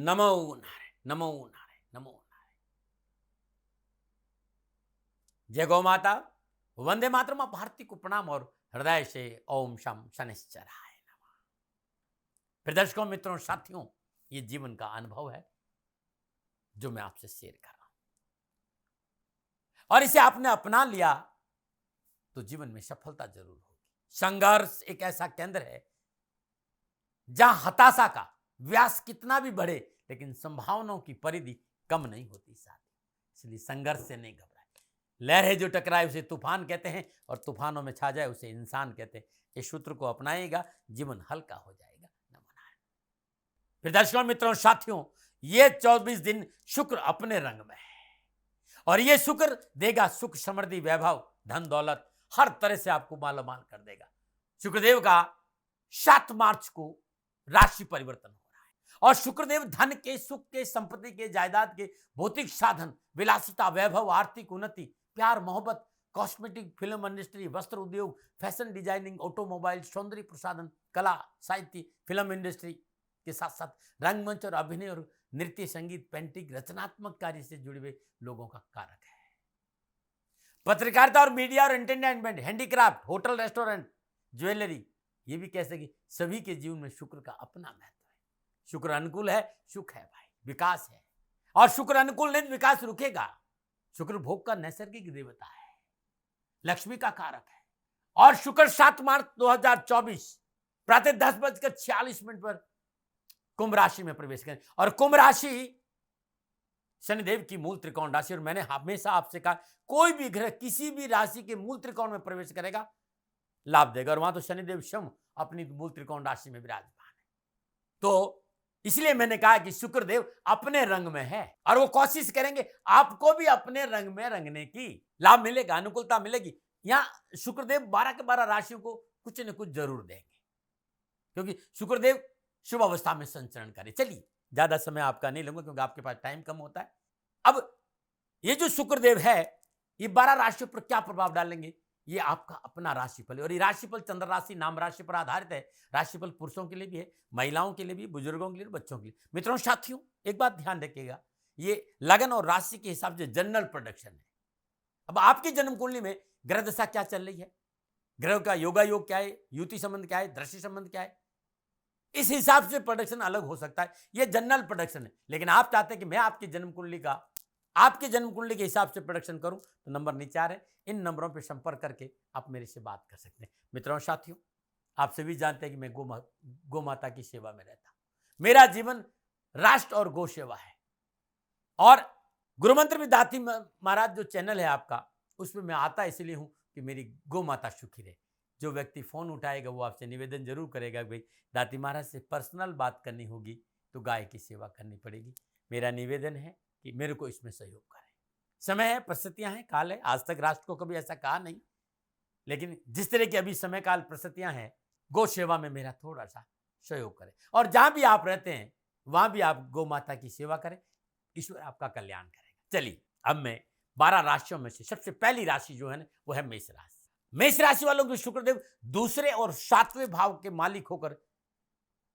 नमो नारायण, नमो नारायण, नमो नारायण। जय गौ माता, वंदे मातरम। आप भारती को प्रणाम और हृदय से ओम शम शनिश्चराय नमः। प्रदर्शकों, मित्रों, साथियों, ये जीवन का अनुभव है जो मैं आपसे शेयर कर रहा हूं, और इसे आपने अपना लिया तो जीवन में सफलता जरूर होगी। संघर्ष एक ऐसा केंद्र है जहां हताशा का व्यास कितना भी बढ़े लेकिन संभावनाओं की परिधि कम नहीं होती साथी। इसलिए संघर्ष से नहीं घबराए। लहरें जो टकराए उसे तूफान कहते हैं, और तूफानों में छा जाए उसे इंसान कहते हैं। इस सूत्र को अपनाएगा, जीवन हल्का हो जाएगा। नमो नारायण। फिर दर्शकों, मित्रों, साथियों, ये 24 दिन शुक्र अपने रंग में है, और ये शुक्र देगा सुख, समृद्धि, वैभव, धन दौलत, हर तरह से आपको मालामाल कर देगा। शुक्रदेव का 7 मार्च को राशि परिवर्तन हो रहा है, और शुक्रदेव धन के, सुख के, संपत्ति के, जायदाद के, भौतिक साधन, विलासिता, वैभव, आर्थिक उन्नति, प्यार, मोहब्बत, कॉस्मेटिक, फिल्म इंडस्ट्री, वस्त्र उद्योग, फैशन डिजाइनिंग, ऑटोमोबाइल, सौंदर्य प्रसाधन, कला, साहित्य, फिल्म इंडस्ट्री के साथ साथ रंगमंच और अभिनय और नृत्य, संगीत, पेंटिंग, रचनात्मक कार्य से जुड़े हुए लोगों का कारक है। पत्रकारिता और मीडिया और entertainment, handicraft, hotel, restaurant, jewellery, ये भी कह सके सभी के जीवन में शुक्र का अपना महत्व है। शुक्र अनुकूल है, सुख है भाई, विकास है, और शुक्र अनुकूल नहीं, विकास रुकेगा। शुक्र भोग का नैसर्गिक देवता है, लक्ष्मी का कारक है, और शुक्र 7 मार्च 2024 प्रातः 10:46 पर कुंभ राशि में प्रवेश करें। और कुंभ राशि शनिदेव की मूल त्रिकोण राशि, और मैंने हमेशा आपसे कहा कोई भी ग्रह किसी भी राशि के मूल त्रिकोण में प्रवेश करेगा लाभ देगा, और वहां तो शनिदेव स्वयं अपनी मूल त्रिकोण राशि में विराजमान है। तो इसलिए मैंने कहा कि शुक्रदेव अपने रंग में है, और वो कोशिश करेंगे आपको भी अपने रंग में रंगने की। लाभ मिलेगा, अनुकूलता मिलेगी। यहां शुक्रदेव 12 के 12 राशियों को कुछ न कुछ जरूर देंगे, क्योंकि शुक्रदेव शुभ अवस्था में संचरण करे। चलिए, ज्यादा समय आपका नहीं लूंगा क्योंकि आपके पास टाइम कम होता है। अब ये जो शुक्रदेव है, ये 12 राशियों पर क्या प्रभाव डालेंगे, ये आपका अपना राशिफल है, और ये राशिफल चंद्र राशि, नाम राशि पर आधारित है। राशिफल पुरुषों के लिए भी है, महिलाओं के लिए भी, बुजुर्गों के लिए, बच्चों के लिए। मित्रों, साथियों, एक बात ध्यान रखिएगा, ये लगन और राशि के हिसाब से जनरल प्रोडक्शन है। अब आपकी जन्म कुंडली में ग्रह दशा क्या चल रही है, ग्रह का योगा योग क्या है, युति संबंध क्या है, दृष्टि संबंध क्या है, इस हिसाब से प्रोडक्शन अलग हो सकता है। ये जनरल प्रोडक्शन है, लेकिन आप चाहते हैं कि मैं आपकी जन्म कुंडली के हिसाब से प्रोडक्शन करूं, तो नंबर नीचे आ रहे हैं, इन नंबरों पर संपर्क करके आप मेरे से बात कर सकते हैं। मित्रों, साथियों, आप सभी जानते हैं कि मैं गौ माता की सेवा में रहता हूं। मेरा जीवन राष्ट्र और गौ सेवा है, और गुरुमंत्र में दाती महाराज जो चैनल है आपका, उसमें मैं आता इसलिए हूं कि मेरी गौ माता सुखी रहे। जो व्यक्ति फोन उठाएगा वो आपसे निवेदन जरूर करेगा, भाई दाती महाराज से पर्सनल बात करनी होगी तो गाय की सेवा करनी पड़ेगी। मेरा निवेदन है कि मेरे को इसमें सहयोग करें। समय है, परिस्थितियां हैं, काल है। आज तक राष्ट्र को कभी ऐसा कहा नहीं, लेकिन जिस तरह की अभी समय काल परिस्थितियां हैं, गौ सेवा में मेरा थोड़ा सा सहयोग करें, और जहां भी आप रहते हैं वहां भी आप गौ माता की सेवा करें। ईश्वर आपका कल्याण करेगा। चलिए, अब मैं 12 राशियों में से सबसे पहली राशि जो है ना, वो है मेष राशि। मेष राशि वालों के शुक्रदेव दूसरे और 7वें भाव के मालिक होकर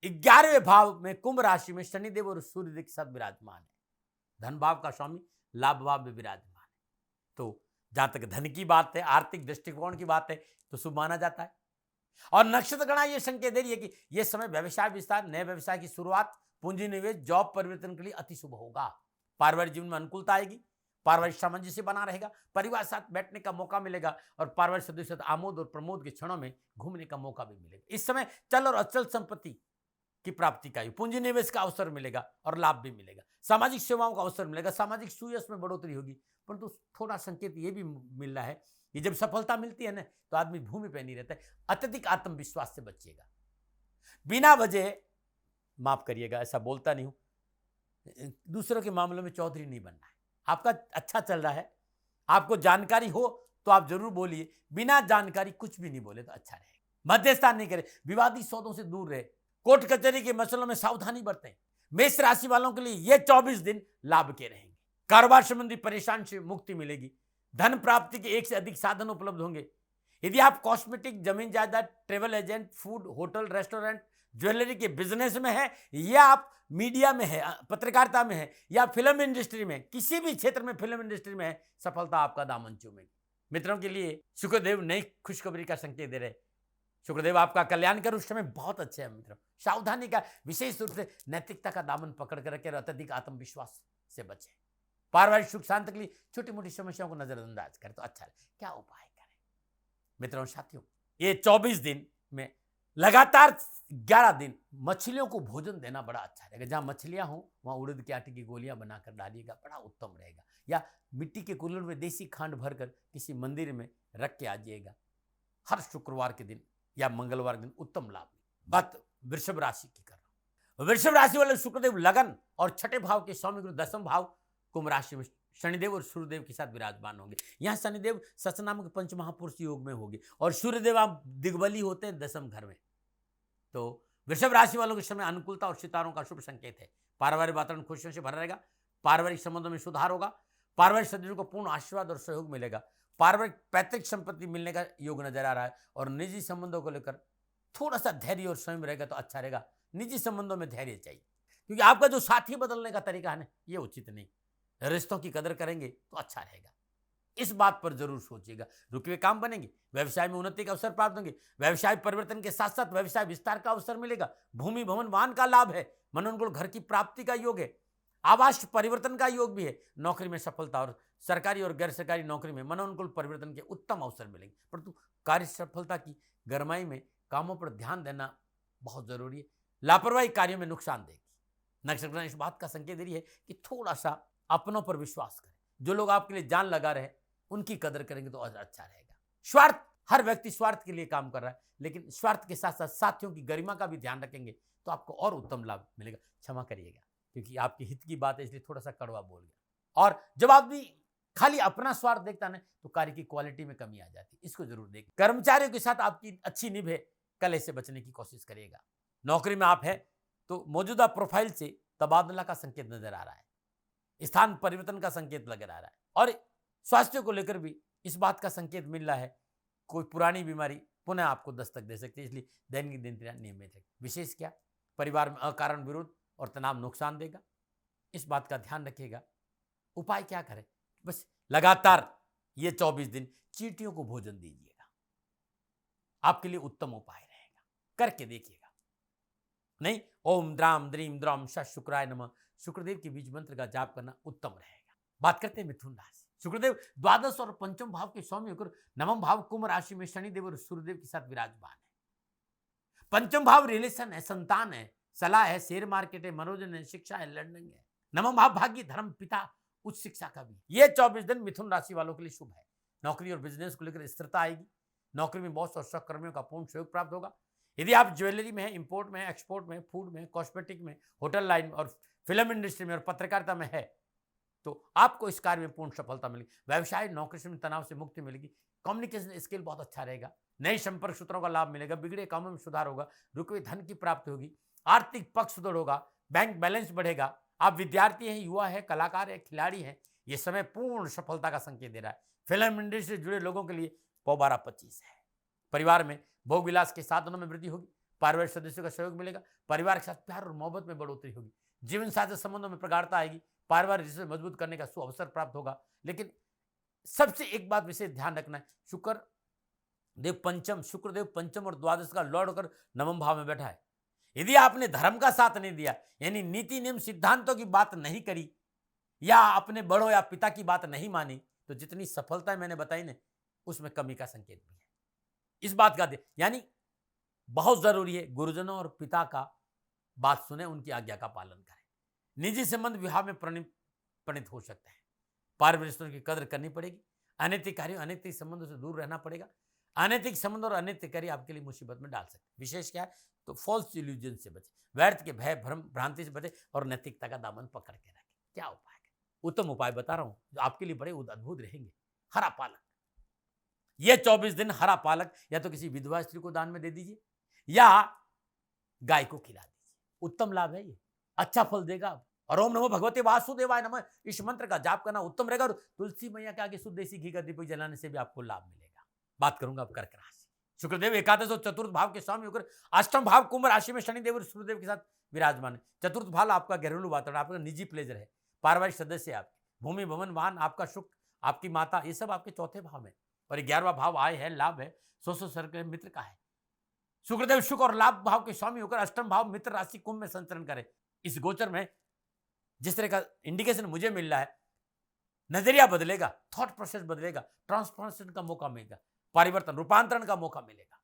11वें भाव में कुंभ राशि में शनिदेव और सूर्य के साथ विराजमान है। धन भाव का स्वामी लाभ भाव में विराजमान है। तो जहां तक धन की बात है, आर्थिक दृष्टिकोण की बात है, तो शुभ माना जाता है। और नक्षत्र गणना यह संकेत दे रही है कि यह समय व्यवसाय विस्तार, नए व्यवसाय की शुरुआत, पूंजी निवेश, जॉब परिवर्तन के लिए अति शुभ होगा। पारिवारिक जीवन में अनुकूलता आएगी, पारिवारिक सामंजस्य बना रहेगा, परिवार साथ बैठने का मौका मिलेगा, और पारिवारिक सदस्यों के साथ आमोद और प्रमोद के क्षणों में घूमने का मौका भी मिलेगा। इस समय चल और अचल संपत्ति की प्राप्ति का, पूंजी निवेश का अवसर मिलेगा और लाभ भी मिलेगा। सामाजिक सेवाओं का अवसर मिलेगा, सामाजिक सुयश में बढ़ोतरी होगी। परंतु थोड़ा संकेत ये भी मिल रहा है कि जब सफलता मिलती है ना, तो आदमी भूमि पे नहीं रहता है। अत्यधिक आत्मविश्वास से बचिएगा। बिना वजह, माफ करिएगा ऐसा बोलता नहीं हूं, दूसरों के मामलों में चौधरी नहीं बनना है। आपका अच्छा चल रहा है, आपको जानकारी हो तो आप जरूर बोलिए, बिना जानकारी कुछ भी नहीं बोले तो अच्छा रहेगा। मध्यस्थता नहीं करे, विवादी सौदों से दूर रहे, कोर्ट कचहरी के मसलों में सावधानी बरतें। मेष राशि वालों के लिए ये 24 दिन लाभ के रहेंगे। कारोबार संबंधी परेशानी से मुक्ति मिलेगी। धन प्राप्ति के एक से अधिक साधन उपलब्ध होंगे। यदि आप कॉस्मेटिक, जमीन जायदाद, travel agent, food, hotel, restaurant, jewellery के बिजनेस में है, या आप मीडिया में है, पत्रकारिता में है, या फिल्म इंडस्ट्री में, किसी भी क्षेत्र में फिल्म इंडस्ट्री में है, सफलता आपका दामन चूमेगी। मित्रों के लिए शुक्रदेव नई खुशखबरी का संकेत दे रहे। शुक्रदेव आपका कल्याण कर उस समय बहुत अच्छे हैं मित्रों। सावधानी का, विशेष रूप से नैतिकता का दामन पकड़ कर रखे और अत्यधिक आत्मविश्वास से बचे। पारिवारिक सुख शांति के लिए छोटी मोटी समस्याओं को नजरअंदाज करें तो अच्छा है। क्या उपाय करें मित्रों साथियों? ये 24 दिन में लगातार 11 दिन मछलियों को भोजन देना बड़ा अच्छा रहेगा। जहां मछलियां हो वहां उड़द के आटे की गोलियां बनाकर डालिएगा, बड़ा उत्तम रहेगा। या मिट्टी के कूलर में देसी खांड भरकर किसी मंदिर में रख के आ जाइएगा हर शुक्रवार के दिन या मंगलवार के दिन, उत्तम लाभ। बात वृषभ राशि की कर रहा हूं। वृषभ राशि वाले शुक्रदेव लगन और छठे भाव के स्वामी गुरु दसम भाव कुंभ राशि में शनिदेव और सूर्यदेव के साथ विराजमान होंगे। यहाँ शनिदेव सतनामक पंच महापुरुष योग में होंगे और सूर्यदेव आप दिग्बली होते हैं दसम घर में। तो वृषभ राशि वालों के समय अनुकूलता और सितारों का शुभ संकेत है। पारिवारिक वातावरण खुशियों से भरा रहेगा। पारिवारिक संबंधों में सुधार होगा। पारिवारिक सदस्यों को पूर्ण आशीर्वाद और सहयोग मिलेगा। पारिवारिक पैतृक संपत्ति मिलने का योग नजर आ रहा है और निजी संबंधों को लेकर थोड़ा सा धैर्य और संयम रहेगा तो अच्छा रहेगा। निजी संबंधों में धैर्य चाहिए क्योंकि आपका जो साथी बदलने का तरीका है ना, ये उचित नहीं। रिश्तों की कदर करेंगे तो अच्छा रहेगा। इस बात पर जरूर सोचिएगा। रुके हुए काम बनेंगे। व्यवसाय में उन्नति का अवसर प्राप्त होंगे। व्यवसाय परिवर्तन के साथ साथ व्यवसाय विस्तार का अवसर मिलेगा। भूमि भवन वाहन का लाभ है। मनोनुकूल घर की प्राप्ति का योग है। आवास परिवर्तन का योग भी है। नौकरी में सफलता और सरकारी और गैर सरकारी नौकरी में मनोनुकूल परिवर्तन के उत्तम अवसर मिलेंगे। परंतु कार्य सफलता की गरमाई में कामों पर ध्यान देना बहुत जरूरी है। लापरवाही कार्यों में नुकसान देगी। नक्षत्र इस बात का संकेत दे रही है कि थोड़ा सा अपनों पर विश्वास करें। जो लोग आपके लिए जान लगा रहे उनकी कदर करेंगे तो अच्छा रहेगा। स्वार्थ, हर व्यक्ति स्वार्थ के लिए काम कर रहा है, लेकिन स्वार्थ के साथ साथ साथियों की गरिमा का भी ध्यान रखेंगे तो आपको और उत्तम लाभ मिलेगा। क्षमा करिएगा क्योंकि आपके हित की बात है इसलिए थोड़ा सा कड़वा बोल गया। और जब आदमी खाली अपना स्वार्थ देखता है तो कार्य की क्वालिटी में कमी आ जाती है। इसको जरूर देखें। कर्मचारियों के साथ आपकी अच्छी निभ है, कलह से बचने की कोशिश करिएगा। नौकरी में आप है तो मौजूदा प्रोफाइल से तबादला का संकेत नजर आ रहा है। स्थान परिवर्तन का संकेत लग रहा है और स्वास्थ्य को लेकर भी इस बात का संकेत मिल रहा है कोई पुरानी बीमारी पुनः आपको दस्तक दे सकती है। इसलिए दैनिक दिनचर्या नियमित है। विशेष क्या, परिवार में अकारण विरोध और तनाव नुकसान देगा। इस बात का ध्यान रखिएगा। उपाय क्या करें? बस लगातार ये 24 दिन चींटियों को भोजन दीजिएगा। आपके लिए उत्तम उपाय रहेगा, करके देखिएगा। नहीं, ओम द्राम द्रीम द्रम श शुक्राय नमः शुक्रदेव के बीज मंत्र का जाप करना उत्तम रहेगा। बात करते हैं मिथुन राशि। शुक्रदेव द्वादश और पंचम भाव के स्वामी होकर नवम भाव कुंभ राशि में शनिदेव और सूर्यदेव के साथ विराजमान है। पंचम भाव रिलेशन है, संतान है, सलाह है, शेयर मार्केट है, मनोरंजन है, शिक्षा है, लर्निंग है। नवम भाव भाग्य, धर्म, पिता, उच्च शिक्षा का भी। ये 24 दिन मिथुन राशि वालों के लिए शुभ है। नौकरी और बिजनेस को लेकर स्थिरता आएगी। नौकरी में बॉस और सहकर्मियों का पूर्ण सहयोग प्राप्त होगा। यदि आप ज्वेलरी में है, इंपोर्ट में है, एक्सपोर्ट में, फूड में, कॉस्मेटिक में, होटल लाइन और फिल्म इंडस्ट्री में और पत्रकारिता में है तो आपको इस कार्य में पूर्ण सफलता मिलेगी। व्यवसाय नौकरी से तनाव से मुक्ति मिलेगी। कम्युनिकेशन स्किल बहुत अच्छा रहेगा। नए संपर्क सूत्रों का लाभ मिलेगा। बिगड़े कामों में सुधार होगा। रुके हुए धन की प्राप्ति होगी। आर्थिक पक्ष सुदृढ़ होगा। बैंक बैलेंस बढ़ेगा। आप विद्यार्थी हैं, युवा है, कलाकार है, खिलाड़ी है, ये समय पूर्ण सफलता का संकेत दे रहा है। फिल्म इंडस्ट्री से जुड़े लोगों के लिए पौबारा 25 है। परिवार में भोग विलास के साधनों में वृद्धि होगी। पारिवारिक सदस्यों का सहयोग मिलेगा। परिवार के साथ प्यार और मोहब्बत में बढ़ोतरी होगी। जीवन साथी संबंधों में प्रगाढ़ता आएगी। पारिवारिक रिश्ते मजबूत करने का सुअवसर प्राप्त होगा। लेकिन सबसे एक बात विशेष ध्यान रखना है, शुक्रदेव पंचम और द्वादश का लॉर्ड होकर नवम भाव में बैठा है। यदि आपने धर्म का साथ नहीं दिया, यानी नीति नियम सिद्धांतों की बात नहीं करी या अपने बड़ों या पिता की बात नहीं मानी, तो जितनी सफलता मैंने बताई ना, उसमें कमी का संकेत भी है। इस बात का यानी बहुत जरूरी है गुरुजनों और पिता का बात सुने, उनकी आज्ञा का पालन करें। निजी संबंध विवाह में परिणित हो सकते हैं। पारिवारिक रिश्तों की कदर करनी पड़ेगी। अनैतिक कार्यों, अनैतिक संबंधों से दूर रहना पड़ेगा। अनैतिक संबंध और अनैतिक कार्य आपके लिए मुसीबत में डाल सकते हैं। विशेष क्या है तो फॉल्स इल्यूजन से बचे, व्यर्थ के भय भ्रम भ्रांति से बचे और नैतिकता का दामन पकड़ के रखें। क्या उपाय है? उत्तम उपाय बता रहा हूं जो आपके लिए बड़े अद्भुत रहेंगे। हरा पालक। ये 24 दिन हरा पालक या तो किसी विधवा स्त्री को दान में दे दीजिए या गाय को खिला दीजिए। उत्तम लाभ है ये, अच्छा फल देगा। और ओम नमो भगवते वासुदेवाय नमः इस मंत्र का जाप करना उत्तम रहेगा। और तुलसी मैया के आगे शुद्ध देसी घी का दीपक जलाने से भी आपको लाभ मिलेगा। बात करूंगा अब कर्क राशि। शुक्रदेव एकादश और चतुर्थ भाव के स्वामी होकर अष्टम भाव कुंभ राशि में शनिदेव और सूर्यदेव के साथ विराजमान है। चतुर्थ भाव आपका घरेलू वातावरण, आपका निजी प्लेजर है, पारिवारिक सदस्य आपके, भूमि भवन वाहन, आपका सुख, आपकी माता, ये सब आपके चौथे भाव में। और 11वां भाव आय है, लाभ है, सो सर्कल मित्र का है। शुक्रदेव सुख और लाभ भाव के स्वामी होकर अष्टम भाव मित्र राशि कुंभ में संचरण करे। इस गोचर में जिस तरह का इंडिकेशन मुझे मिल रहा है, नजरिया बदलेगा, थॉट प्रोसेस बदलेगा, ट्रांसफॉर्मेशन का मौका मिलेगा, परिवर्तन रूपांतरण का मौका मिलेगा,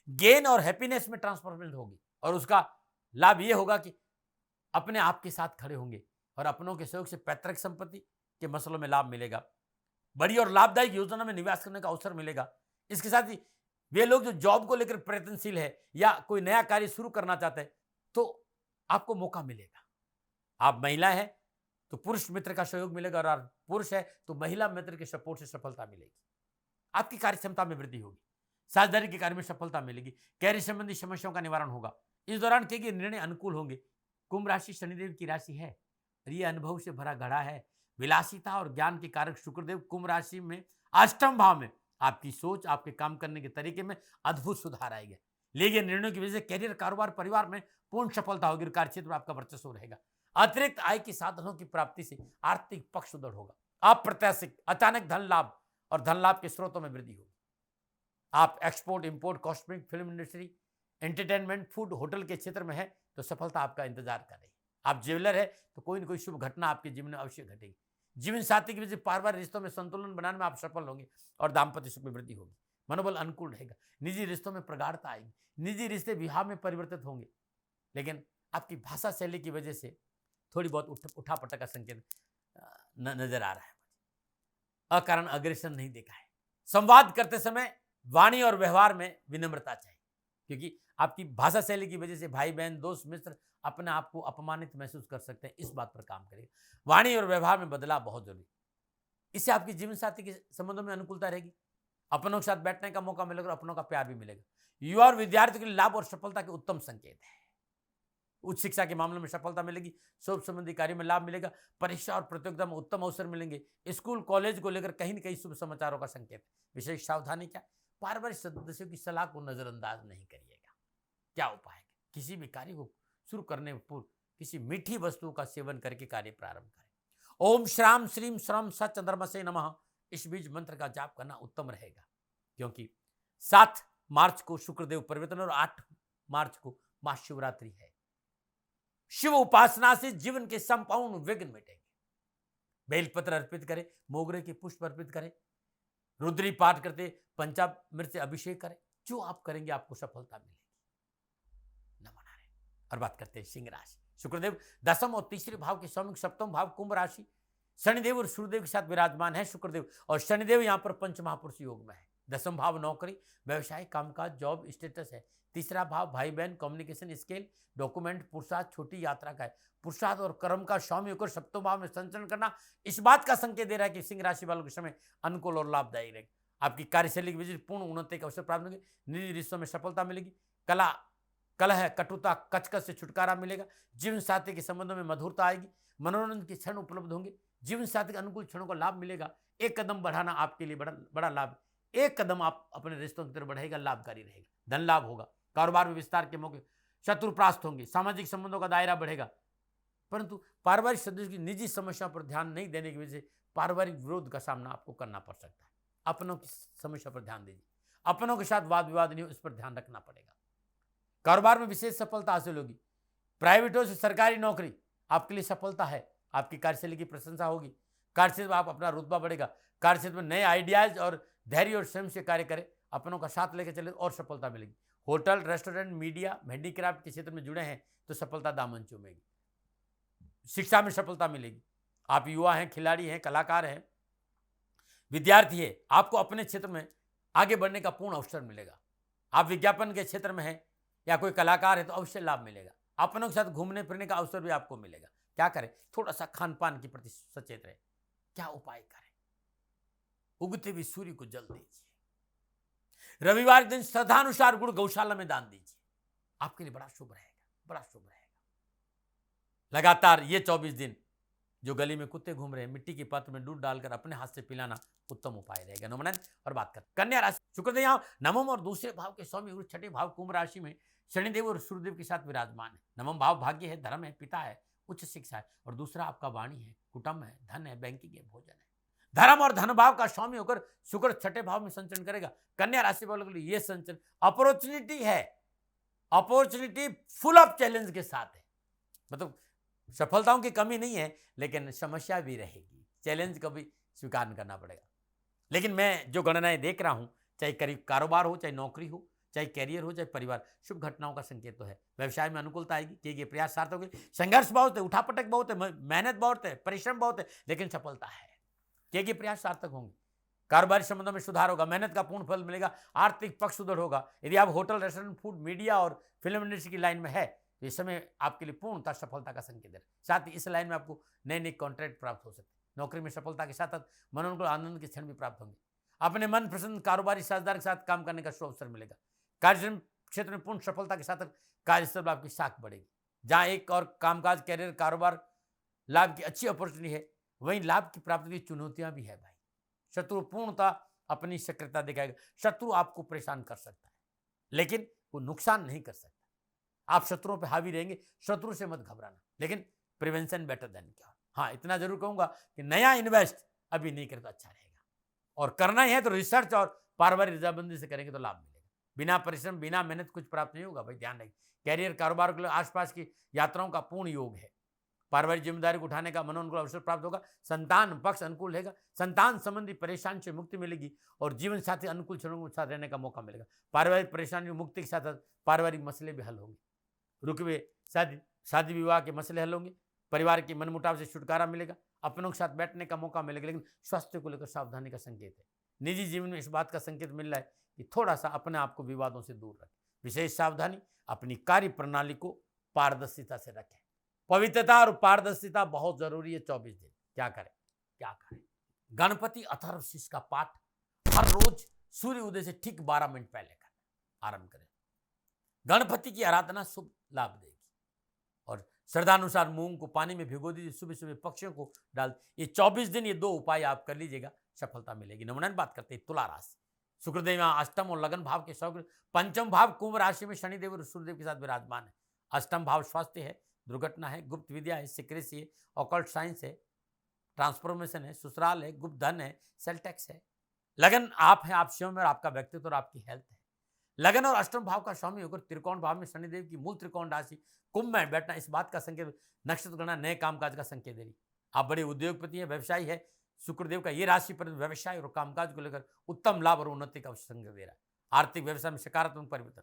गेन और हैप्पीनेस में ट्रांसफॉर्मेशन होगी। और उसका लाभ यह होगा कि अपने आप के साथ खड़े होंगे और अपनों के सहयोग से पैतृक संपत्ति के मसलों में लाभ मिलेगा। बड़ी और लाभदायक योजना में निवेश करने का अवसर मिलेगा। इसके साथ ही वे लोग जो जॉब को लेकर प्रयत्नशील है या कोई नया कार्य शुरू करना चाहते हैं तो आपको मौका मिलेगा। आप महिला है तो पुरुष मित्र का सहयोग मिलेगा, और पुरुष है तो महिला मित्र के सपोर्ट से सफलता मिलेगी। आपकी कार्य क्षमता में वृद्धि होगी, साझेदारी के कार्य में सफलता मिलेगी, कैरियर संबंधी समस्याओं का निवारण होगा। इस दौरान कई निर्णय अनुकूल होंगे। कुंभ राशि शनिदेव की राशि है और ये अनुभव से भरा घड़ा है। विलासिता और ज्ञान के कारक शुक्रदेव कुंभ राशि में अष्टम भाव में आपकी सोच, आपके काम करने के तरीके में अद्भुत सुधार आएगा। लिए गए निर्णयों की वजह से कैरियर, कारोबार, परिवार में पूर्ण सफलता होगी और कार्यक्षेत्र में आपका वर्चस्व रहेगा। अतिरिक्त आय के साधनों की प्राप्ति से आर्थिक पक्ष सुदृढ़ होगा। अप्रत्याशित अचानक धन लाभ और धन लाभ के स्रोतों में वृद्धि होगी। आप export, import, cosmetic, film industry, entertainment, food, hotel के क्षेत्र में है तो सफलता आपका इंतजार कर रही है। आप ज्वेलर है तो कोई न कोई शुभ घटना आपके जीवन में अवश्य घटेगी। जीवन साथी की वजह से पारिवारिक रिश्तों में संतुलन बनाने में आप सफल होंगे और दाम्पत्य सुख में वृद्धि होगी। मनोबल अनुकूल रहेगा। निजी रिश्तों में प्रगाढ़ता आएगी। निजी रिश्ते विवाह में परिवर्तित होंगे, लेकिन आपकी भाषा शैली की वजह से थोड़ी बहुत उठापटक का संकेत नजर आ रहा है। अकारण अग्रेसन नहीं देखा है। संवाद करते समय वाणी और व्यवहार में विनम्रता चाहिए, क्योंकि आपकी भाषा शैली की वजह से भाई बहन, दोस्त, मित्र अपने आप को अपमानित महसूस कर सकते हैं। इस बात पर काम करिए। वाणी और व्यवहार में बदलाव बहुत जरूरी। इससे आपकी जीवन साथी के संबंधों में अनुकूलता रहेगी। अपनों के साथ बैठने का मौका मिलेगा और अपनों का प्यार भी मिलेगा। युवा और विद्यार्थियों के लिए लाभ और सफलता के उत्तम संकेत है। उच्च शिक्षा के मामले में सफलता मिलेगी। शोध संबंधी कार्यों में लाभ मिलेगा। परीक्षा और प्रतियोगिता में उत्तम अवसर मिलेंगे। स्कूल, कॉलेज को लेकर कहीं न कहीं शुभ समाचारों का संकेत। विशेष सावधानी क्या? पारिवारिक सदस्यों की सलाह को नजरअंदाज नहीं करिएगा। क्या उपाय है? किसी भी कार्य को शुरू करने पूर्व किसी मीठी वस्तु का सेवन करके कार्य प्रारंभ करें। ओम श्राम श्रीम श्रम सचंद्रमा से नमः, इस बीज मंत्र का जाप करना उत्तम रहेगा, क्योंकि 7 मार्च को शुक्रदेव परिवर्तन और 8 मार्च को महाशिवरात्रि है। शिव उपासना से जीवन के संपूर्ण विघ्न मिटेंगे। बेलपत्र अर्पित करें, मोगरे के पुष्प अर्पित करें, रुद्री पाठ करते पंचामृत से अभिषेक करें। जो आप करेंगे आपको सफलता मिलेगी। नमन नारायण। और बात करते हैं सिंह राशि। शुक्रदेव दसम और तीसरे भाव के स्वामी, सप्तम भाव कुंभ राशि, शनिदेव और सूर्यदेव के साथ विराजमान है शुक्रदेव। और शनिदेव यहाँ पर पंच महापुरुष योग में है। दसम भाव नौकरी, व्यवसाय, कामकाज, जॉब स्टेटस है। तीसरा भाव भाई बहन, कम्युनिकेशन स्किल, डॉक्यूमेंट, पुरुषार्थ, छोटी यात्रा का है। पुरुषार्थ और कर्म का स्वामी होकर सप्तम भाव में संचरण करना इस बात का संकेत दे रहा है कि सिंह राशि वालों के समय अनुकूल और लाभदायी रहेगा। आपकी कार्यशैली की वजह से पूर्ण उन्नति के अवसर प्राप्त होंगे। निजी रिश्तों में सफलता मिलेगी। कलह, कटुता, कचकच से छुटकारा मिलेगा। जीवन साथी के संबंधों में मधुरता आएगी। मनोरंजन के क्षण उपलब्ध होंगे। जीवन साथी के अनुकूल क्षणों का लाभ मिलेगा। एक कदम बढ़ाना आपके लिए बड़ा लाभ। एक कदम आप अपने रिश्तों की तरफ बढ़ेगा, लाभकारी रहेगा। धन लाभ होगा। कारोबार में विस्तार के मौके, शत्रु परास्त होंगे। सामाजिक संबंधों का दायरा बढ़ेगा। परंतु पारिवारिक सदस्यों की निजी समस्याओं पर ध्यान नहीं देने की वजह से पारिवारिक विरोध का सामना आपको करना पड़ सकता है। अपनों की समस्या पर ध्यान दीजिए। अपनों के साथ वाद विवाद नहीं हो, इस पर ध्यान रखना पड़ेगा। कारोबार में विशेष सफलता हासिल होगी। प्राइवेट हो से सरकारी नौकरी आपके लिए सफलता है। आपकी कार्यशैली की प्रशंसा होगी। कार्यक्षेत्र में आप अपना रुतबा बढ़ेगा। कार्यक्षेत्र में नए आइडियाज और धैर्य और स्वयं से कार्य करें। अपनों का साथ लेकर चले और सफलता मिलेगी। होटल, रेस्टोरेंट, मीडिया, हैंडीक्राफ्ट के क्षेत्र में जुड़े हैं तो सफलता दामन चूमेगी। शिक्षा में सफलता मिलेगी। आप युवा हैं, खिलाड़ी हैं, कलाकार हैं, विद्यार्थी है, आपको अपने क्षेत्र में आगे बढ़ने का पूर्ण अवसर मिलेगा। आप विज्ञापन के क्षेत्र में हैं या कोई कलाकार है तो अवश्य लाभ मिलेगा। अपनों के साथ घूमने फिरने का अवसर भी आपको मिलेगा। क्या करें? थोड़ा सा खान पान के प्रति सचेत रहे। क्या उपाय करें? उगते हुए सूर्य को जल दीजिए। रविवार के दिन श्रद्धानुसार गुड़ गौशाला में दान दीजिए। आपके लिए बड़ा शुभ रहेगा, बड़ा शुभ रहेगा। लगातार ये 24 दिन जो गली में कुत्ते घूम रहे हैं, मिट्टी के पात्र में दूध डालकर अपने हाथ से पिलाना उत्तम उपाय रहेगा। नमन और बात कर कन्या राशि, शुक्रदेव यहाँ नवम और दूसरे भाव के स्वामी और छठे भाव कुंभ राशि में शनिदेव और सूर्यदेव के साथ विराजमान है। नवम भाव भाग्य है, धर्म है, पिता है, उच्च शिक्षा है, और दूसरा आपका वाणी है, कुटुंब है, धन है, बैंकिंग है, भोजन है। धर्म और धन भाव का स्वामी होकर शुक्र छठे भाव में संचरण करेगा। कन्या राशि वालों के लिए यह संचरण अपॉर्चुनिटी है, अपॉर्चुनिटी फुल ऑफ चैलेंज के साथ है। मतलब सफलताओं की कमी नहीं है, लेकिन समस्या भी रहेगी, चैलेंज को भी स्वीकार करना पड़ेगा। लेकिन मैं जो गणनाएं देख रहा हूं, चाहे करीब कारोबार हो, चाहे नौकरी हो, चाहे कैरियर हो, चाहे परिवार, शुभ घटनाओं का संकेत तो है। व्यवसाय में अनुकूलता आएगी, किए गए प्रयास सार्थक होंगे। संघर्ष बहुत है, उठापटक बहुत है, मेहनत बहुत है, परिश्रम बहुत है, लेकिन सफलता है, किए गए प्रयास सार्थक होंगे। कारोबारी संबंधों में सुधार होगा, मेहनत का पूर्ण फल मिलेगा, आर्थिक पक्ष सुदृढ़ होगा। यदि आप होटल, रेस्टोरेंट, फूड, मीडिया और फिल्म इंडस्ट्री की लाइन में है, तो इस समय आपके लिए पूर्णतः सफलता का संकेत है। साथ ही इस लाइन में आपको नए नए कॉन्ट्रैक्ट प्राप्त हो सकते हैं। नौकरी में सफलता के साथ साथ मनोनुकूल आनंद के क्षण भी प्राप्त होंगे। अपने मन पसंद कारोबारी साझेदार के साथ काम करने का शुभ अवसर मिलेगा। कार्य क्षेत्र में पूर्ण सफलता के साथ कार्यस्थल पर आपकी साख बढ़ेगी। जहां एक और कामकाज, कैरियर, कारोबार लाभ की अच्छी अपॉर्चुनिटी है, वहीं लाभ की प्राप्ति की चुनौतियां भी है भाई। शत्रु पूर्णतः अपनी सक्रियता दिखाएगा। शत्रु आपको परेशान कर सकता है, लेकिन वो नुकसान नहीं कर सकता। आप शत्रुओं पे हावी रहेंगे, शत्रु से मत घबराना, लेकिन प्रिवेंशन बेटर देन क्या। हाँ, इतना जरूर कहूंगा कि नया इन्वेस्ट अभी नहीं करे तो अच्छा रहेगा, और करना ही है तो रिसर्च और पारिवारिक रजामंदी से करेंगे तो लाभ मिलेगा। बिना परिश्रम, बिना मेहनत कुछ प्राप्त नहीं होगा भाई, ध्यान रखिए। कैरियर, कारोबार के लिए आसपास की यात्राओं का पूर्ण योग है। पारिवारिक जिम्मेदारी को उठाने का मनोनुकूल अवसर प्राप्त होगा। संतान पक्ष अनुकूल रहेगा। संतान संबंधी परेशानी से मुक्ति मिलेगी, और जीवन साथी अनुकूल क्षणों के साथ रहने का मौका मिलेगा। पारिवारिक परेशानियों मुक्ति के साथ पारिवारिक मसले भी हल होंगे। रुके हुए शादी विवाह के मसले हल होंगे। परिवार के मनमुटाव से छुटकारा मिलेगा। अपनों के साथ बैठने का मौका मिलेगा, लेकिन स्वास्थ्य को लेकर सावधानी का संकेत है। निजी जीवन में इस बात का संकेत मिल रहा है कि थोड़ा सा अपने आप को विवादों से दूर रखें। विशेष सावधानी, अपनी कार्य प्रणाली को पारदर्शिता से रखें। पवित्रता और पारदर्शिता बहुत जरूरी है। 24 दिन क्या करें, क्या करें। गणपति अथर्वशीष का पाठ हर रोज सूर्य उदय से ठीक 12 मिनट पहले करना आरंभ करें। गणपति की आराधना शुभ लाभ देगी। और श्रद्धानुसार मूंग को पानी में भिगो दीजिए, सुबह सुबह पक्षियों को डाल। ये 24 दिन ये 2 उपाय आप कर लीजिएगा, सफलता मिलेगी। नमन बात करते हैं तुला राशि। शुक्रदेव यहाँ अष्टम और लगन भाव के शुक्र, पंचम भाव कुंभ राशि में शनिदेव और सूर्यदेव के साथ विराजमान है। अष्टम भाव स्वास्थ्य है, दुर्घटना है, गुप्त विद्या है, सीक्रेसी है, ऑकल्ट साइंस है, ट्रांसफॉर्मेशन है, ससुराल है, गुप्त धन है, सेल टैक्स है। लगन आप हैं, आप स्वयं और आपका व्यक्तित्व और आपकी हेल्थ है। लगन और अष्टम भाव का स्वामी होकर त्रिकोण भाव में शनिदेव की मूल त्रिकोण राशि कुंभ में बैठना इस बात का संकेत, नक्षत्र गणना नए कामकाज का संकेत दे रही। आप बड़े उद्योगपति हैं, व्यवसायी है। शुक्रदेव का ये राशि पर व्यवसाय और कामकाज को लेकर उत्तम लाभ और उन्नति का संकेत दे रहा है। आर्थिक व्यवसाय में सकारात्मक परिवर्तन,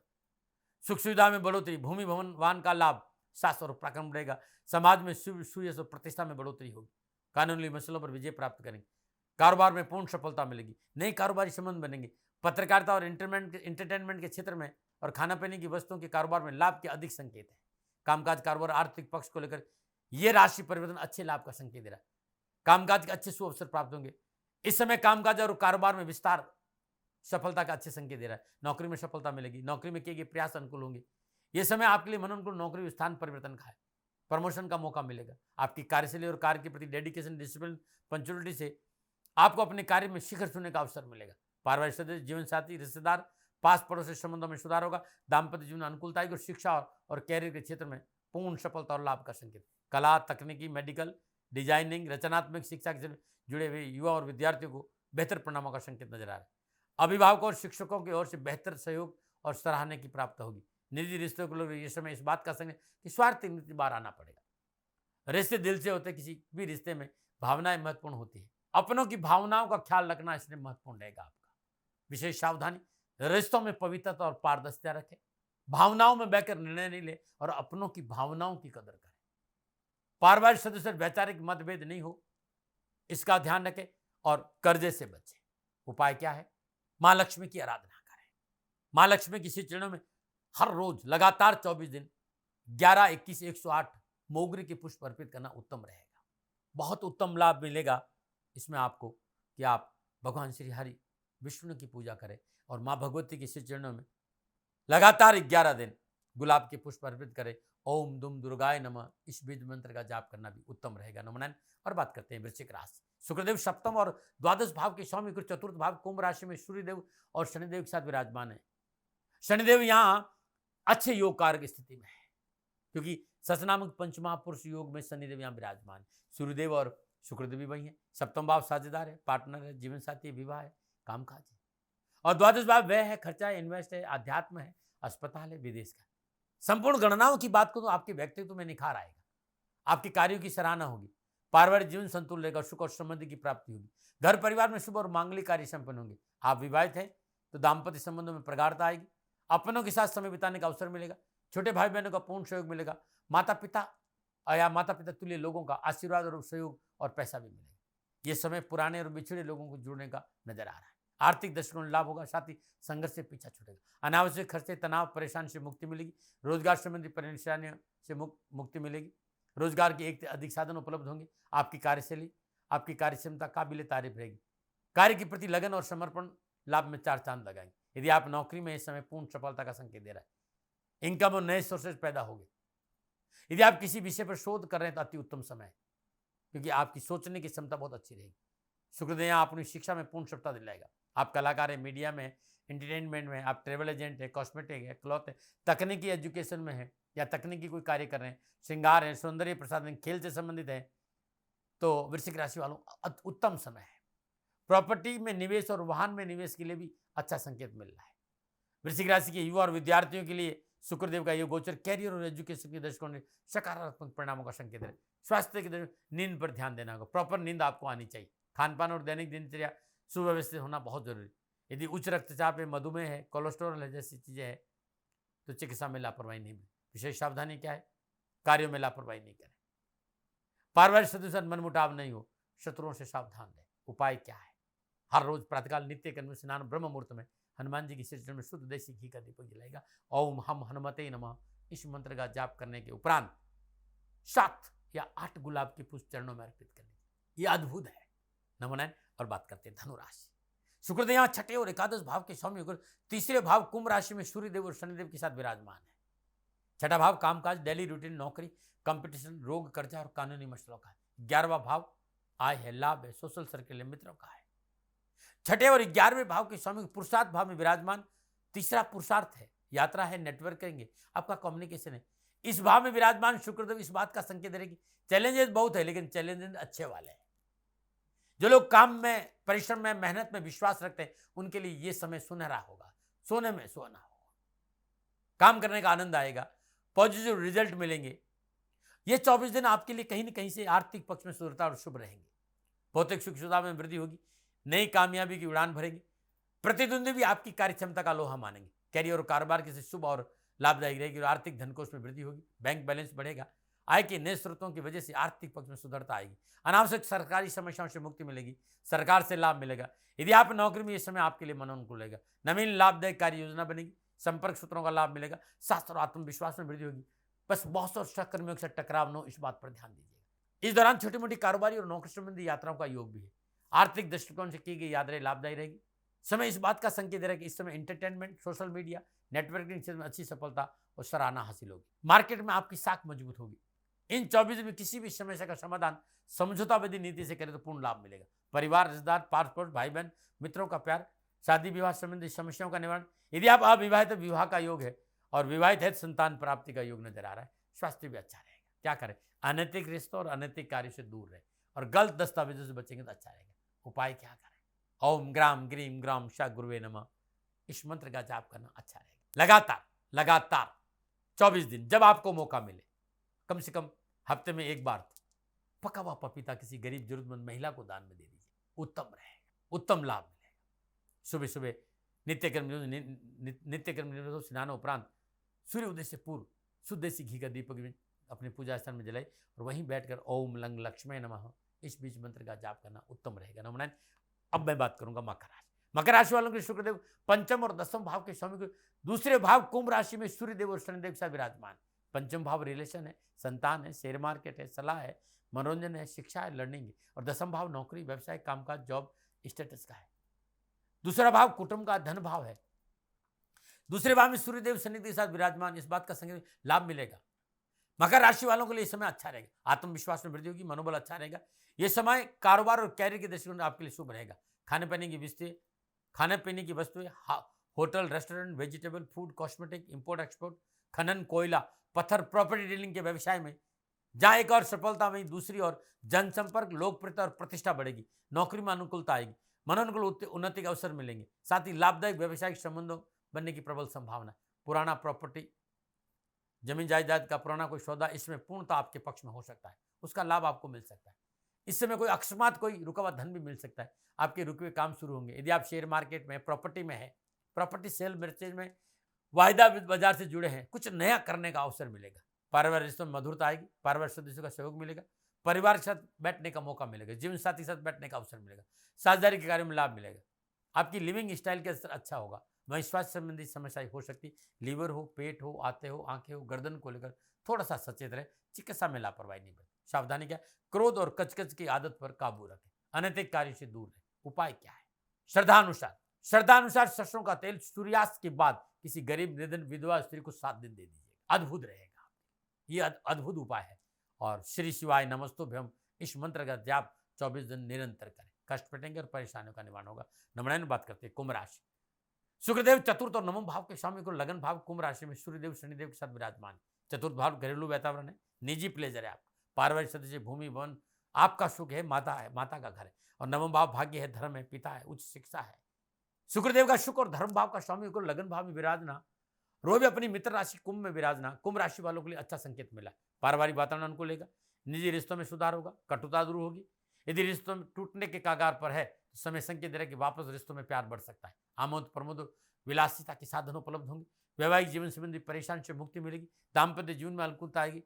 सुख सुविधा में बढ़ोतरी, भूमि भवन वाहन का लाभ, शास्त्र और पराक्रम बढ़ेगा। समाज में सुयश और प्रतिष्ठा में बढ़ोतरी होगी। कानूनी मसलों पर विजय प्राप्त करेंगे। कारोबार में पूर्ण सफलता मिलेगी। नए कारोबारी संबंध बनेंगे। पत्रकारिता और एंटरटेनमेंट के क्षेत्र में और खाना पीने की वस्तुओं के कारोबार में लाभ के अधिक संकेत है। कामकाज, कारोबार, आर्थिक पक्ष को लेकर यह राशि परिवर्तन अच्छे लाभ का संकेत दे रहा है। कामकाज के अच्छे शुभ अवसर प्राप्त होंगे। इस समय कामकाज और कारोबार में विस्तार सफलता का अच्छे संकेत दे रहा है। नौकरी में सफलता मिलेगी। नौकरी में किए गए प्रयास अनुकूल होंगे। यह समय आपके लिए मनोनुकूल नौकरी स्थान परिवर्तन का है। प्रमोशन का मौका मिलेगा। आपकी कार्यशैली और कार्य के प्रति डेडिकेशन, डिसिप्लिन, पंक्चुअलिटी से आपको अपने कार्य में शिखर छूने का अवसर मिलेगा। पारिवारिक सदस्य, जीवन साथी, रिश्तेदार, पास पड़ोसी संबंधों में सुधार होगा। दाम्पत्य जीवन अनुकूलता आएगी और शिक्षा और कैरियर के क्षेत्र में पूर्ण सफलता और लाभ का संकेत। कला, तकनीकी, मेडिकल, डिजाइनिंग, रचनात्मक शिक्षा से जुड़े हुए युवा और विद्यार्थियों को बेहतर परिणामों का संकेत नजर आ रहा है। अभिभावकों और शिक्षकों की ओर से बेहतर सहयोग और सराहना की प्राप्त होगी। निजी रिश्तों को लेकर इस समय इस बात का संकेत कि स्वार्थी नीति बार आना पड़ेगा। रिश्ते दिल से होते, किसी भी रिश्ते में भावनाएं महत्वपूर्ण होती है। अपनों की भावनाओं का ख्याल रखना इसलिए महत्वपूर्ण रहेगा आपका। विशेष सावधानी, रिश्तों में पवित्रता और पारदर्शिता रखें। भावनाओं में बहकर निर्णय नहीं ले और अपनों की भावनाओं की कदर करें। पारिवारिक सदस्य वैचारिक मतभेद नहीं हो, इसका ध्यान रखें और कर्जे से बचें। उपाय क्या है? मां लक्ष्मी की आराधना करें। मां लक्ष्मी की चरणों में हर रोज लगातार 24 दिन 11, 21, 108 मोगरे के पुष्प अर्पित करना उत्तम रहेगा। बहुत उत्तम लाभ मिलेगा इसमें आपको कि आप भगवान श्री हरि विष्णु की पूजा करें और मां भगवती के चरणों में लगातार 11 दिन गुलाब के पुष्प अर्पित करें। ओम दुम दुर्गाय नमः, इस बीज मंत्र का जाप करना भी उत्तम रहेगा। नमो नारायण। और बात करते हैं वृश्चिक राशि। शुक्रदेव सप्तम और द्वादश भाव के स्वामी गुरु चतुर्थ भाव कुंभ राशि में सूर्यदेव और शनिदेव के साथ विराजमान है। शनिदेव यहाँ अच्छे योग कारक स्थिति में है, क्योंकि सचनामक पंचमहापुरुष योग में शनिदेव यहाँ विराजमान है। सूर्यदेव और शुक्रदेव भी वही है। सप्तम भाव साझेदार है, पार्टनर है, जीवन साथी, विवाह है, कामकाज है। और द्वादश भाव व्यय है, खर्चा है, इन्वेस्ट है, अध्यात्म है, अस्पताल है, विदेश का। संपूर्ण गणनाओं की बात करूं तो आपके व्यक्तित्व में निखार आएगा, आपके कार्यों की सराहना होगी, पारिवारिक जीवन संतुलन रहेगा, सुख और समृद्धि की प्राप्ति होगी, घर परिवार में शुभ और मांगलिक कार्य संपन्न होंगे। आप विवाहित हैं तो दाम्पत्य संबंधों में प्रगाढ़ता आएगी, अपनों के साथ समय बिताने का अवसर मिलेगा, छोटे भाई बहनों का पूर्ण सहयोग मिलेगा, माता पिता तुल्य लोगों का आशीर्वाद और सहयोग और पैसा भी मिलेगा। ये समय पुराने और बिछड़े लोगों को जुड़ने का नजर आ रहा है। आर्थिक दृष्टिकोण लाभ होगा, साथ ही संघर्ष से पीछा छूटेगा। अनावश्यक खर्चे, तनाव, परेशानी से मुक्ति मिलेगी। रोजगार संबंधी परेशानियों से मुक्ति मिलेगी। रोजगार के एक से अधिक साधन उपलब्ध होंगे। आपकी कार्यशैली, आपकी कार्यक्षमता काबिल तारीफ रहेगी। कार्य के प्रति लगन और समर्पण लाभ में 4 चांद लगाएंगे। यदि आप नौकरी में इस समय पूर्ण सफलता का संकेत दे रहा है। इनकम और नए सोर्सेज पैदा होंगे। यदि आप किसी विषय पर शोध कर रहे हैं तो अति उत्तम समय है, क्योंकि आपकी सोचने की क्षमता बहुत अच्छी रहेगी। शुक्रदेव अपनी शिक्षा में पूर्ण सफलता दिलाएगा। आप कलाकार है, मीडिया में, एंटरटेनमेंट में, आप ट्रेवल एजेंट है, कॉस्मेटिक है, क्लॉथ है, तकनीकी एजुकेशन में है या तकनीकी कोई कार्य कर रहे हैं, श्रृंगार है, सौंदर्य प्रसाधन, खेल से संबंधित है, तो वृश्चिक राशि वालों उत्तम समय है। प्रॉपर्टी में निवेश और वाहन में निवेश के लिए भी अच्छा संकेत मिल रहा है। वृश्चिक राशि के युवा और विद्यार्थियों के लिए शुक्रदेव का योग गोचर कैरियर और एजुकेशन के दृष्टिकोण से सकारात्मक परिणामों का संकेत है। स्वास्थ्य के नींद पर ध्यान देना होगा। प्रॉपर नींद आपको आनी चाहिए। खान पान और दैनिक दिनचर्या सुव्यवस्थित होना बहुत जरूरी। यदि उच्च रक्तचाप है, मधुमेह है, कोलेस्ट्रॉल है जैसी चीजें हैं तो चिकित्सा में लापरवाही नहीं। विशेष सावधानी क्या है? कार्यों में लापरवाही नहीं करें। पारिवारिक सदस्य मनमुटाव नहीं हो, शत्रुओं से सावधान रहे। उपाय क्या है? हर रोज प्रातःकाल नित्य कर्म स्नान ब्रह्म मुहूर्त में हनुमान जी की श्री में शुद्ध देसी घी का दीपक जलाएगा। ओम हम हनुमते नमः इस मंत्र का जाप करने के उपरांत 7 या 8 गुलाब के पुष्प चरणों में अर्पित करने। ये अद्भुत है। नमो नारायण। और बात करते हैं धनुराशि। शुक्रदेव यहाँ छठे और एकादश भाव के स्वामी होकर तीसरे भाव कुंभ राशि में सूर्यदेव और शनिदेव के साथ विराजमान है। छठा भाव कामकाज, डेली रूटीन, नौकरी, कंपटीशन, रोग, कर्जा और कानूनी मसलों का है। 11वां भाव आय है, लाभ है, सोशल सर्किल है, मित्रों का है। छठे और 11वें भाव के स्वामी पुरुषार्थ भाव में विराजमान। तीसरा पुरुषार्थ है, यात्रा है, नेटवर्क करेंगे, आपका कम्युनिकेशन है। इस भाव में विराजमान शुक्रदेव इस बात का संकेत दे रहे कि चैलेंजेस बहुत है, लेकिन चैलेंजेस अच्छे वाले हैं। जो लोग काम में, परिश्रम में, मेहनत में विश्वास रखते हैं उनके लिए यह समय सुनहरा होगा। सोने में सोना होगा, काम करने का आनंद आएगा, पॉजिटिव रिजल्ट मिलेंगे। ये 24 दिन आपके लिए कहीं न कहीं से आर्थिक पक्ष में सुधरता और शुभ रहेंगे। भौतिक सुख सुविधा में वृद्धि होगी, नई कामयाबी की उड़ान भरेंगे। प्रतिद्वंदी भी आपकी कार्यक्षमता का लोहा मानेंगे। कैरियर और कारोबार के शुभ और लाभदायक रहेगी और आर्थिक धनकोष में वृद्धि होगी। बैंक बैलेंस बढ़ेगा। आय के नए स्रोतों की वजह से आर्थिक पक्ष में सुधरता आएगी। अनावश्यक सरकारी समस्याओं से मुक्ति मिलेगी, सरकार से लाभ मिलेगा। यदि आप नौकरी में, इस समय आपके लिए मनोनुकूल रहेगा। नवीन लाभदायक कार्य योजना बनेगी, संपर्क सूत्रों का लाभ मिलेगा, शास्त्र और आत्मविश्वास में वृद्धि होगी। बस बहुत और सहकर्मियों से टकराव न हो, इस बात पर ध्यान दीजिएगा। इस दौरान छोटी मोटी कारोबारी और नौकरी संबंधी यात्राओं का योग भी है। आर्थिक दृष्टिकोण से की गई यात्राएं लाभदायी रहेगी। समय इस बात का संकेत दे रहा है कि इस समय एंटरटेनमेंट, सोशल मीडिया, नेटवर्किंग क्षेत्र में अच्छी सफलता और सराहना हासिल होगी। मार्केट में आपकी साख मजबूत होगी। इन 24 दिन में किसी भी समस्या का समाधान समझौतावादी नीति से करें तो पूर्ण लाभ मिलेगा। परिवार, रिश्तेदार, पास पड़ोस, भाई बहन, मित्रों का प्यार, शादी विवाह संबंधी समस्याओं का निवारण। यदि आप अविवाहित, तो विवाह का योग है और विवाहित है, संतान प्राप्ति का योग नजर आ रहा है। स्वास्थ्य भी अच्छा रहेगा। क्या करें? अनैतिक रिश्तों और अनैतिक कार्य से दूर रहे और गलत दस्तावेजों से बचेंगे तो अच्छा रहेगा। उपाय क्या करें? ओम ग्राम ग्रीम ग्राम श गुरुवे नमः इस मंत्र का जाप करना अच्छा रहेगा। लगातार 24 दिन जब आपको मौका मिले, कम से कम हफ्ते में एक बार पका हुआ पपीता किसी गरीब जरूरतमंद महिला को दान में दे दीजिए। उत्तम रहेगा, उत्तम लाभ मिलेगा। सुबह सुबह नित्यक्रम स्नान उपरांत सूर्य उदय से पूर्व शुद्ध देसी घी का दीपक भी अपने पूजा स्थान में जलाए और वहीं बैठकर ओम लंग लक्ष्मण नमः इस बीज मंत्र का जाप करना उत्तम रहेगा। नमो नारायण। अब मैं बात करूंगा मकर राशि। मकर राशि वालों के शुक्रदेव पंचम और दसम भाव के स्वामी को दूसरे भाव कुंभ राशि में सूर्यदेव और शनिदेव के साथ विराजमान। पंचम भाव रिलेशन है, संतान है, शेयर मार्केट है, सलाह है, मनोरंजन है, शिक्षा है, लर्निंग है। और दसम भाव नौकरी, व्यवसाय, कामकाज, जॉब स्टेटस का है। दूसरा भाव कुटुंब का धन भाव है। दूसरे भाव में सूर्यदेव शनिदेव के साथ विराजमान। इस बात का संकेत लाभ मिलेगा। मकर राशि वालों के लिए इस समय अच्छा रहेगा, आत्मविश्वास में वृद्धि होगी, मनोबल अच्छा रहेगा। ये समय कारोबार और कैरियर के दृष्टिकोण से आपके लिए शुभ रहेगा। खाने पीने की वस्तुएं, hotel, restaurant, vegetable, food, cosmetic, import export, खनन, कोयला, पत्थर, प्रॉपर्टी डीलिंग के व्यवसाय में जहां एक और सफलता, वहीं दूसरी ओर जनसंपर्क, लोकप्रियता और प्रतिष्ठा बढ़ेगी। नौकरी में अनुकूलता आएगी, मनोनुकूल उन्नति के अवसर मिलेंगे। साथ ही लाभदायक व्यवसायिक संबंधों बनने की प्रबल संभावना। पुराना प्रॉपर्टी, जमीन जायदाद का पुराना कोई सौदा इसमें पूर्णतः आपके पक्ष में हो सकता है, उसका लाभ आपको मिल सकता है। इस समय कोई अकस्मात कोई रुका हुआ धन भी मिल सकता है, आपके रुके हुए काम शुरू होंगे। यदि आप शेयर मार्केट में, प्रॉपर्टी में है, प्रॉपर्टी सेल परचेज में, वायदा बाजार से जुड़े हैं, कुछ नया करने का अवसर मिलेगा। पारिवारिक रिश्तों में मधुरता आएगी, पारिवारिक सदस्यों का सहयोग मिलेगा, परिवार के साथ बैठने का मौका मिलेगा, जीवन साथी के साथ बैठने का अवसर मिलेगा, साझेदारी के कार्य में लाभ मिलेगा। आपकी लिविंग स्टाइल का असर अच्छा होगा। वहीं स्वास्थ्य संबंधी समस्याएं हो सकती, लीवर हो, पेट हो, आते हो, आंखें हो, गर्दन को लेकर थोड़ा सा सचेत रहे, चिकित्सा में लापरवाही नहीं बरतें। सावधानी क्या है, क्रोध और कचकच की आदत पर काबू रखें, अनैतिक कार्य से दूर रहें। उपाय क्या है, श्रद्धानुसार सरसों का तेल सूर्यास्त के बाद किसी गरीब, निर्धन, विधवा स्त्री को 7 दिन दे दीजिए, अद्भुत रहेगा। ये अद्भुत उपाय है। और श्री शिवाय नमस्तुभ्यम इस मंत्र का जाप 24 दिन निरंतर करें, कष्ट कटेंगे और परेशानियों का निवारण होगा। नमस्कार, बात करते हैं कुंभ राशि। शुक्रदेव चतुर्थ और नवम भाव के स्वामी को लगन भाव कुंभ राशि में सूर्यदेव शनिदेव के साथ विराजमान। चतुर्थ भाव घरेलू वातावरण है, निजी प्लेजर है, आप पारिवारिक सदस्य, भूमि, वन, आपका सुख है, माता है, माता का घर है। और नवम भाव भाग्य है, धर्म है, पिता है, उच्च शिक्षा है। शुक्रदेव का शुक्र और धर्म भाव का स्वामी को लगन भाव में विराजना, रोज अपनी मित्र राशि कुंभ में विराजना कुंभ राशि वालों के लिए अच्छा संकेत मिला। पारिवारिक वातावरण अनुकूल रहेगा, निजी रिश्तों में सुधार होगा, कटुता दूर होगी। यदि रिश्तों में टूटने के कागार पर है तो समय संकेत दे रहा है कि वापस रिश्तों में प्यार बढ़ सकता है। आमोद प्रमोद विलासिता के साधन उपलब्ध होंगे। वैवाहिक जीवन संबंधी परेशानी से मुक्ति मिलेगी। दाम्पत्य जीवन में अनुकूलता आएगी।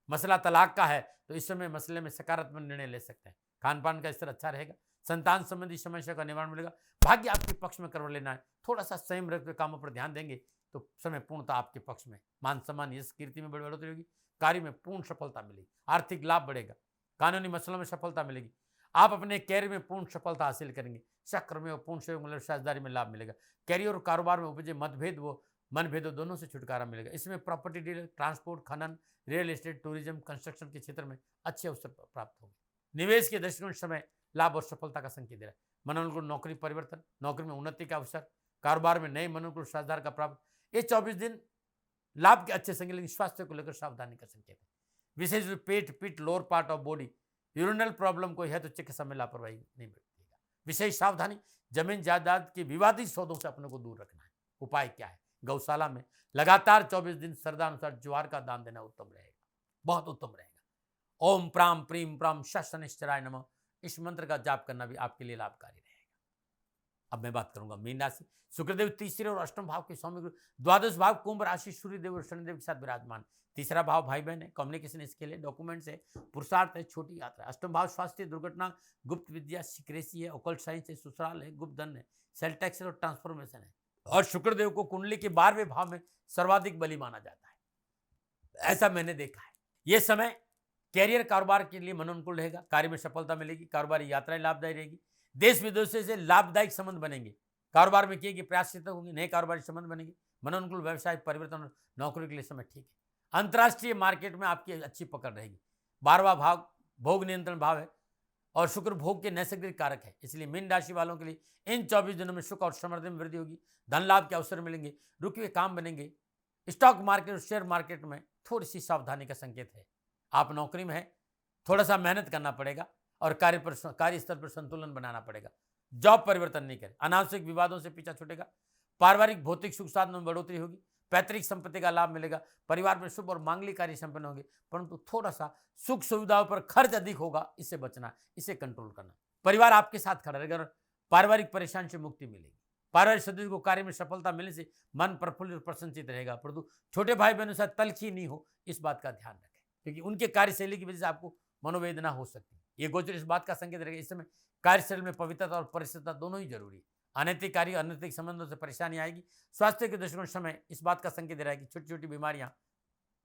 मसला तलाक का है तो इस समय मसले में सकारात्मक निर्णय ले सकते हैं। खान पान का स्तर अच्छा रहेगा। संतान संबंधी समस्या का निवारण मिलेगा। भाग्य आपके पक्ष में करवा लेना है, थोड़ा सा संयम रखकर कामों पर ध्यान देंगे तो समय पूर्णतः आपके पक्ष में। मान सम्मान, यश, कीर्ति में बढ़ोतरी होगी। कार्य में पूर्ण सफलता मिलेगी। आर्थिक लाभ बढ़ेगा। कानूनी मसलों में सफलता मिलेगी। आप अपने कैरियर में पूर्ण सफलता हासिल करेंगे। चक्र में पूर्ण सहयोग मिलेगा, साझेदारी में लाभ मिलेगा। कैरियर और कारोबार में उपजे मतभेद वो मनभेदों दोनों से छुटकारा मिलेगा। इसमें प्रॉपर्टी डीलर, ट्रांसपोर्ट, खनन, रियल एस्टेट, टूरिज्म, कंस्ट्रक्शन के क्षेत्र में अच्छे अवसर प्राप्त होंगे। निवेश के दृष्टिकोण समय लाभ और सफलता का संकेत दे रहा है। मनोनुकूल नौकरी परिवर्तन, नौकरी में उन्नति का अवसर, कारोबार में नए मनोनुकूल साझेदार का प्राप्त। ये 24 दिन लाभ के अच्छे संकेत, लेकिन स्वास्थ्य को लेकर सावधानी का संकेत है। विशेष रूप पेट, पीठ, lower part of body, urinal problem कोई है तो चिकित्सा में लापरवाही नहीं बरतिएगा। विशेष सावधानी, जमीन जायदाद के विवादित सौदों से अपने को दूर रखना है। उपाय क्या है, गौशाला में लगातार 24 दिन श्रद्धानुसार ज्वार का दान देना उत्तम रहेगा, बहुत उत्तम रहेगा। ओम प्राम प्रीम प्राम शनिश्चराय नमः इस मंत्र का जाप करना भी आपके लिए लाभकारी रहेगा। अब मैं बात करूंगा मीन राशि। शुक्रदेव तीसरे और अष्टम भाव के स्वामी, द्वादश भाव कुंभ राशि सूर्यदेव और शनिदेव के साथ विराजमान। तीसरा भाव भाई बहन है, कम्युनिकेशन स्किल है, डॉक्यूमेंट्स है, पुरुषार्थ है, छोटी यात्रा। अष्टम भाव स्वास्थ्य, दुर्घटना, गुप्त विद्या, सिक्रेसी है, ओकल्ट साइंस है, ससुराल है, गुप्त धन है, सेल टैक्स और ट्रांसफॉर्मेशन है। और शुक्रदेव को कुंडली के 12वें भाव में सर्वाधिक बली माना जाता है, ऐसा मैंने देखा है। यह समय कैरियर कारोबार के लिए मनोनुकूल रहेगा। कार्य में सफलता मिलेगी। कारोबारी यात्राएं लाभदायी रहेगी। देश विदेशों से लाभदायक संबंध बनेंगे। कारोबार में किए गए प्रयास सिद्ध होंगे। नए कारोबारी संबंध बनेंगे। मनोनुकूल व्यवसाय परिवर्तन, नौकरी के लिए समय ठीक है। अंतर्राष्ट्रीय मार्केट में आपकी अच्छी पकड़ रहेगी। 12वां भाव भोग नियंत्रण भाव है और शुक्र भोग के नैसर्गिक कारक है, इसलिए मीन राशि वालों के लिए इन 24 दिनों में सुख और समृद्धि में वृद्धि होगी। धन लाभ के अवसर मिलेंगे। रुके हुए काम बनेंगे। स्टॉक मार्केट और शेयर मार्केट में थोड़ी सी सावधानी का संकेत है। आप नौकरी में है, थोड़ा सा मेहनत करना पड़ेगा और कार्य स्तर पर संतुलन बनाना पड़ेगा। जॉब परिवर्तन नहीं करें। अनावश्यक विवादों से पीछा छूटेगा। पारिवारिक भौतिक सुख साधन में बढ़ोतरी होगी। पैतृक संपत्ति का लाभ मिलेगा। परिवार में शुभ और मांगलिक कार्य संपन्न होंगे, परंतु थोड़ा सा सुख सुविधाओं पर खर्च अधिक होगा, इससे बचना, इसे कंट्रोल करना। परिवार आपके साथ खड़ा रहेगा। पारिवारिक परेशानी से मुक्ति मिलेगी। पारिवारिक सदस्य को कार्य में सफलता मिलने से मन प्रफुल्लित और प्रसन्नचित रहेगा, परंतु छोटे भाई बहनों से तलखी नहीं हो, इस बात का ध्यान रखें, क्योंकि उनके कार्यशैली की वजह से आपको मनोवेदना हो सकती है। ये गोचर इस बात का संकेत रहेगा, इस समय कार्यशैली में पवित्रता और परिशुद्धता दोनों ही जरूरी है। अनैतिक कार्य, अनैतिक संबंधों से परेशानी आएगी। स्वास्थ्य के दृष्टिकोण समय इस बात का संकेत दे रहा है कि छोटी छोटी बीमारियां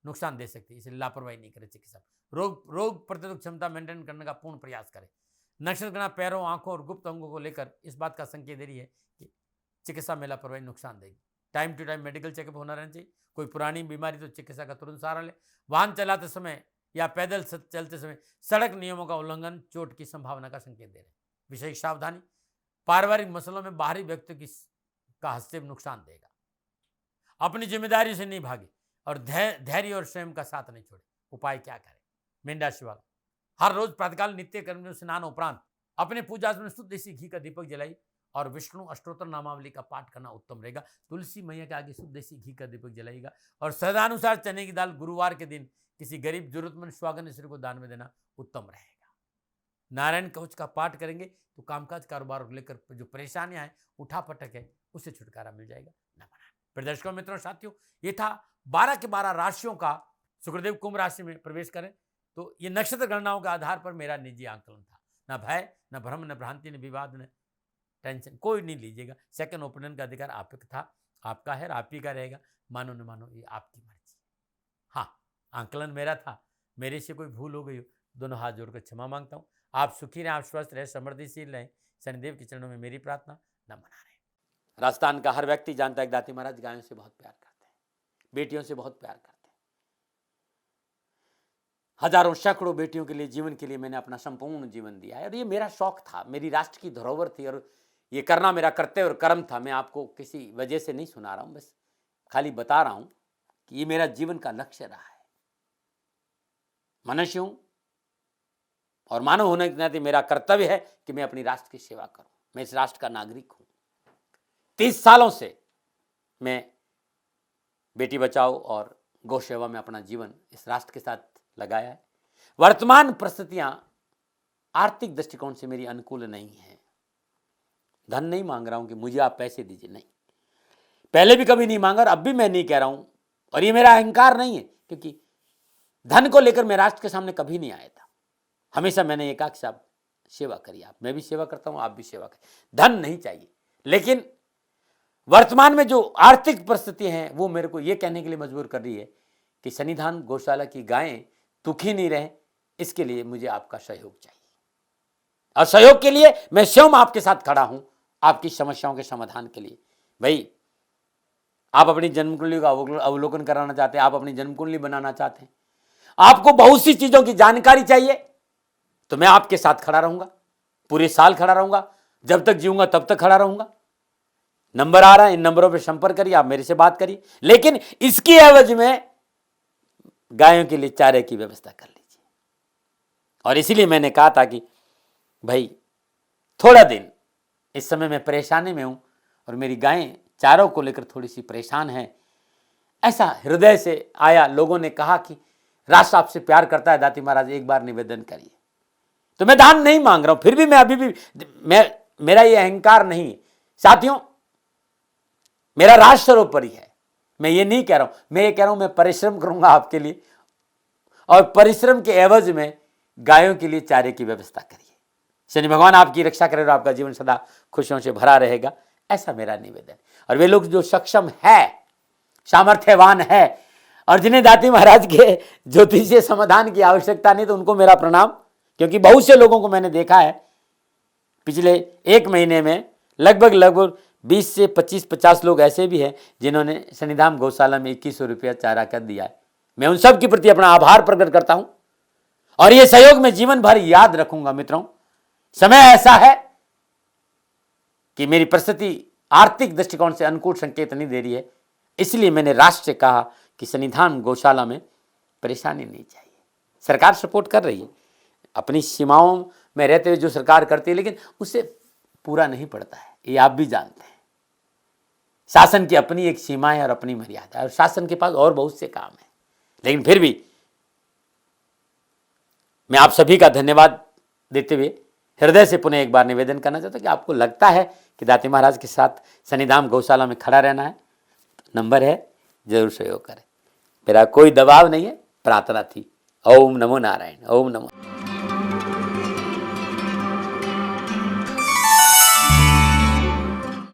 नुकसान दे सकती है, इसलिए लापरवाही नहीं करें। चिकित्सा रोग प्रतिरोधक क्षमता मेंटेन करने का पूर्ण प्रयास करें। नक्षत्र गणना पैरों, आंखों और गुप्त अंगों को लेकर इस बात का संकेत दे रही है कि चिकित्सा में लापरवाही नुकसान देगी। Time to time medical checkup होना रहना चाहिए। कोई पुरानी बीमारी तो चिकित्सा का तुरंत सहारा ले। वाहन चलाते समय या पैदल चलते समय सड़क नियमों का उल्लंघन चोट की संभावना का संकेत दे रहे हैं। विशेष सावधानी, पारिवारिक मसलों में बाहरी व्यक्ति का हस्तक्षेप नुकसान देगा। अपनी जिम्मेदारी से नहीं भागे और धैर्य और स्वयं का साथ नहीं छोड़े। उपाय क्या करें? मीन राशि वाला, हर रोज प्रातःकाल नित्य कर्म में स्नान उपरांत अपने पूजा में शुद्ध देसी घी का दीपक जलाई और विष्णु अष्टोत्तर नामावली का पाठ करना उत्तम रहेगा। तुलसी मैया के आगे शुद्ध देसी घी का दीपक जलाएगा और सदानुसार चने की दाल गुरुवार के दिन किसी गरीब जरूरतमंद स्वागन स्त्री को दान में देना उत्तम रहेगा। नारायण कवच का पाठ करेंगे तो कामकाज कारोबार को लेकर जो परेशानियां हैं, उठापटक है, उससे छुटकारा मिल जाएगा। न बनाए। प्रदर्शकों, मित्रों, साथियों, ये था 12 के 12 राशियों का। शुक्रदेव कुंभ राशि में प्रवेश करें तो ये नक्षत्र गणनाओं के आधार पर मेरा निजी आंकलन था। न भय, न भ्रम, न भ्रांति, न विवाद, न टेंशन, कोई नहीं लीजिएगा। सेकंड ओपिनियन का अधिकार आपका है और आप ही का रहेगा। मानो न मानो, ये आपकी मर्जी। हाँ, आंकलन मेरा था, मेरे से कोई भूल हो गई हो, दोनों हाथ जोड़कर क्षमा मांगता हूँ। आप सुखी रहें, आप स्वस्थ रहें, समृद्धिशील रहें, शनिदेव के चरणों में मेरी प्रार्थना। न मना रहे। राजस्थान का हर व्यक्ति जानता है कि दाती महाराज गायों से बहुत प्यार करते हैं, बेटियों से बहुत प्यार करते हैं। हजारों सैकड़ों बेटियों के लिए, जीवन के लिए मैंने अपना संपूर्ण जीवन दिया है और ये मेरा शौक था, मेरी राष्ट्र की धरोहर थी और ये करना मेरा कर्तव्य और कर्म था। मैं आपको किसी वजह से नहीं सुना रहा हूं, बस खाली बता रहा हूं कि ये मेरा जीवन का लक्ष्य रहा है। मनुष्य हूं और मानव होने के नाते मेरा कर्तव्य है कि मैं अपनी राष्ट्र की सेवा करूं। मैं इस राष्ट्र का नागरिक हूं। 30 सालों से मैं बेटी बचाओ और गौ सेवा में अपना जीवन इस राष्ट्र के साथ लगाया है। वर्तमान परिस्थितियां आर्थिक दृष्टिकोण से मेरी अनुकूल नहीं है। धन नहीं मांग रहा हूं कि मुझे आप पैसे दीजिए, नहीं, पहले भी कभी नहीं मांगा और अब भी मैं नहीं कह रहा हूं। और ये मेरा अहंकार नहीं है, क्योंकि धन को लेकर मैं राष्ट्र के सामने कभी नहीं आया था। हमेशा मैंने ये कहा कि साहब सेवा करिए आप, मैं भी सेवा करता हूं, आप भी सेवा करें, धन नहीं चाहिए। लेकिन वर्तमान में जो आर्थिक परिस्थिति है वो मेरे को ये कहने के लिए मजबूर कर रही है कि सन्निधान गौशाला की गायें दुखी नहीं रहे, इसके लिए मुझे आपका सहयोग चाहिए। और सहयोग के लिए मैं स्वयं आपके साथ खड़ा हूं, आपकी समस्याओं के समाधान के लिए। भाई, आप अपनी जन्म कुंडली का अवलोकन कराना चाहते हैं, आप अपनी जन्म कुंडली बनाना चाहते हैं, आपको बहुत सी चीजों की जानकारी चाहिए, तो मैं आपके साथ खड़ा रहूंगा, पूरे साल खड़ा रहूंगा, जब तक जीऊंगा तब तक खड़ा रहूंगा। नंबर आ रहा है, इन नंबरों पर संपर्क करिए, आप मेरे से बात करिए, लेकिन इसकी एवज में गायों के लिए चारे की व्यवस्था कर लीजिए। और इसीलिए मैंने कहा था कि भाई थोड़ा दिन, इस समय मैं परेशानी में हूं और मेरी गायें चारों को लेकर थोड़ी सी परेशान है। ऐसा हृदय से आया, लोगों ने कहा कि राष्ट्र आपसे प्यार करता है दाती महाराज, एक बार निवेदन करिए। तो मैं दान नहीं मांग रहा हूं, फिर भी मैं अभी भी मेरा ये अहंकार नहीं है साथियों, मेरा राष्ट्र सर्वोपरि है। मैं ये नहीं कह रहा हूं, मैं ये कह रहा हूं मैं परिश्रम करूंगा आपके लिए, और परिश्रम के एवज में गायों के लिए चारे की व्यवस्था करिए। शनि भगवान आपकी रक्षा करे और आपका जीवन सदा खुशियों से भरा रहेगा, ऐसा मेरा निवेदन। और वे लोग जो सक्षम है, सामर्थ्यवान है और जिन्हें दाती महाराज के ज्योतिषीय समाधान की आवश्यकता नहीं, तो उनको मेरा प्रणाम। क्योंकि बहुत से लोगों को मैंने देखा है पिछले 1 महीने में, लगभग 20 से 25-50 लोग ऐसे भी हैं जिन्होंने सन्निधान गौशाला में 2100 रुपया चारा कर दिया है। मैं उन सब के प्रति अपना आभार प्रकट करता हूं और ये सहयोग मैं जीवन भर याद रखूंगा। मित्रों, समय ऐसा है कि मेरी परिस्थिति आर्थिक दृष्टिकोण से अनुकूल संकेत नहीं दे रही है, इसलिए मैंने राष्ट्र से कहा कि सन्निधान गौशाला में परेशानी नहीं चाहिए। सरकार सपोर्ट कर रही है, अपनी सीमाओं में रहते हुए जो सरकार करती है, लेकिन उससे पूरा नहीं पड़ता है, ये आप भी जानते हैं। शासन की अपनी एक सीमा है और अपनी मर्यादा है, और शासन के पास और बहुत से काम है। लेकिन फिर भी मैं आप सभी का धन्यवाद देते हुए हृदय से पुनः एक बार निवेदन करना चाहता हूं कि आपको लगता है कि दाती महाराज के साथ सन्निधान गौशाला में खड़ा रहना है, नंबर है, जरूर सहयोग करें। मेरा कोई दबाव नहीं है, प्रार्थना थी। ओम नमो नारायण। ओम नमो।